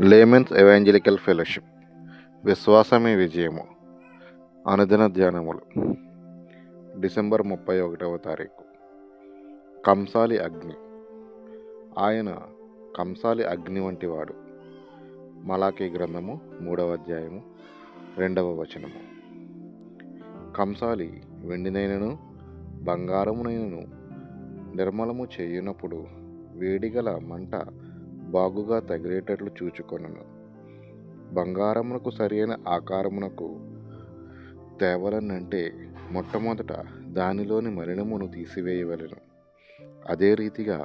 Laymen's evangelical fellowship విశ్వాసమే విజయము. అనుదిన ధ్యానములు December 31వ తారీఖు. కంసాలి అగ్ని. ఆయన కంసాలి అగ్ని వంటివాడు. మలాకీ గ్రంథము 3వ అధ్యాయము 2వ వచనము. కంసాలి వెండినైనను బంగారమునైనను నిర్మలము చేయునప్పుడు వేడిగల మంట బాగుగా తగిలేటట్లు చూచుకొనను. బంగారమునకు సరైన ఆకారమునకు తేవలనంటే మొట్టమొదట దానిలోని మలినమును తీసివేయవలెను. అదే రీతిగా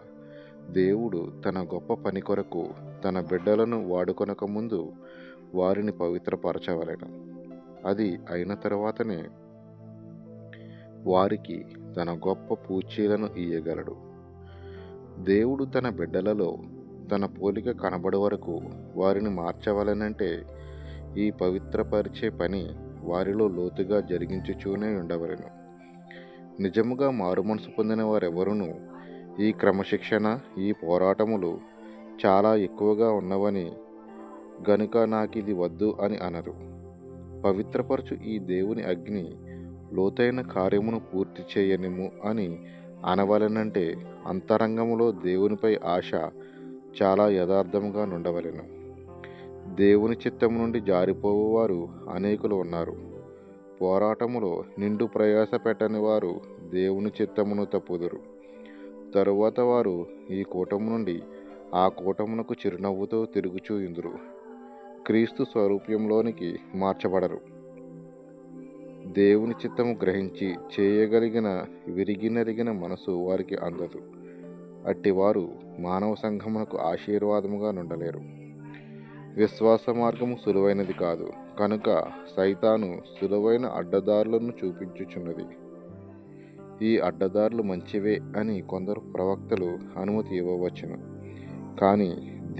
దేవుడు తన గొప్ప పని కొరకు తన బిడ్డలను వాడుకొనక ముందు వారిని పవిత్రపరచవలెను. అది అయిన తరువాతనే వారికి తన గొప్ప పూచీలను ఇయ్యగలడు. దేవుడు తన బిడ్డలలో తన పోలిక కనబడు వరకు వారిని మార్చవలనంటే ఈ పవిత్రపరిచే పని వారిలో లోతుగా జరిగించుచూనే ఉండవలెను. నిజముగా మారుమనసు పొందిన వారెవరునూ ఈ క్రమశిక్షణ, ఈ పోరాటములు చాలా ఎక్కువగా ఉన్నవని గనుక నాకిది వద్దు అని అనరు. పవిత్రపరచు ఈ దేవుని అగ్ని లోతైన కార్యమును పూర్తి చేయనిము అని అనవలెనంటే అంతరంగములో దేవునిపై ఆశ చాలా యథార్థముగా నుండవలెను. దేవుని చిత్తము నుండి జారిపోవువారు అనేకులు ఉన్నారు. పోరాటములో నిండు ప్రయాస పెట్టని వారు దేవుని చిత్తమును తప్పుదురు. తరువాత వారు ఈ కూటము నుండి ఆ కూటమునకు చిరునవ్వుతో తిరుగుచూయుందురు. క్రీస్తు స్వరూప్యంలోనికి మార్చబడరు. దేవుని చిత్తము గ్రహించి చేయగలిగిన విరిగినరిగిన మనసు వారికి అందదు. అట్టివారు మానవ సంఘమునకు ఆశీర్వాదముగా నుండలేరు. విశ్వాస మార్గము సులువైనది కాదు కనుక సైతాను సులువైన అడ్డదారులను చూపించుచున్నది. ఈ అడ్డదారులు మంచివే అని కొందరు ప్రవక్తలు అనుమతి ఇవ్వవచ్చును. కానీ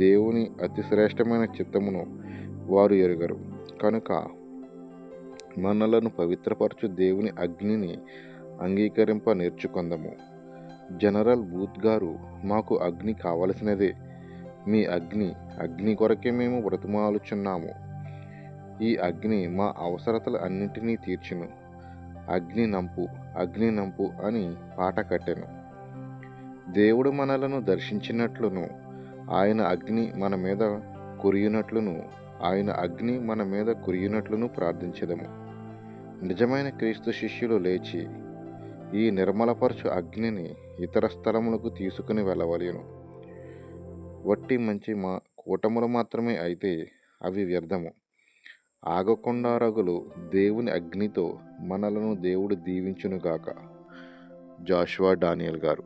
దేవుని అతి శ్రేష్టమైన చిత్తమును వారు ఎరుగరు. కనుక మనలను పవిత్రపరచు దేవుని అగ్నిని అంగీకరింప నేర్చుకొందము. జనరల్ బూత్ గారు, మాకు అగ్ని కావలసినదే. మీ అగ్ని కొరకే మేము బ్రతిమాలుచున్నాము. ఈ అగ్ని మా అవసరతలు అన్నింటినీ తీర్చును. అగ్ని నంపు అని పాట కట్టెను. దేవుడు మనలను దర్శించినట్లును ఆయన అగ్ని మన మీద కురియునట్లును ప్రార్థించెదము. నిజమైన క్రీస్తు శిష్యులు లేచి ఈ నిర్మలపరచు అగ్నిని ఇతర స్థలములకు తీసుకుని వెళ్ళవలెను. వట్టి మంచి కూటములు మాత్రమే అయితే అవి వ్యర్థము. ఆగకుండా రగులు దేవుని అగ్నితో మనలను దేవుడు దీవించునుగాక. జాషువా డానియల్ గారు.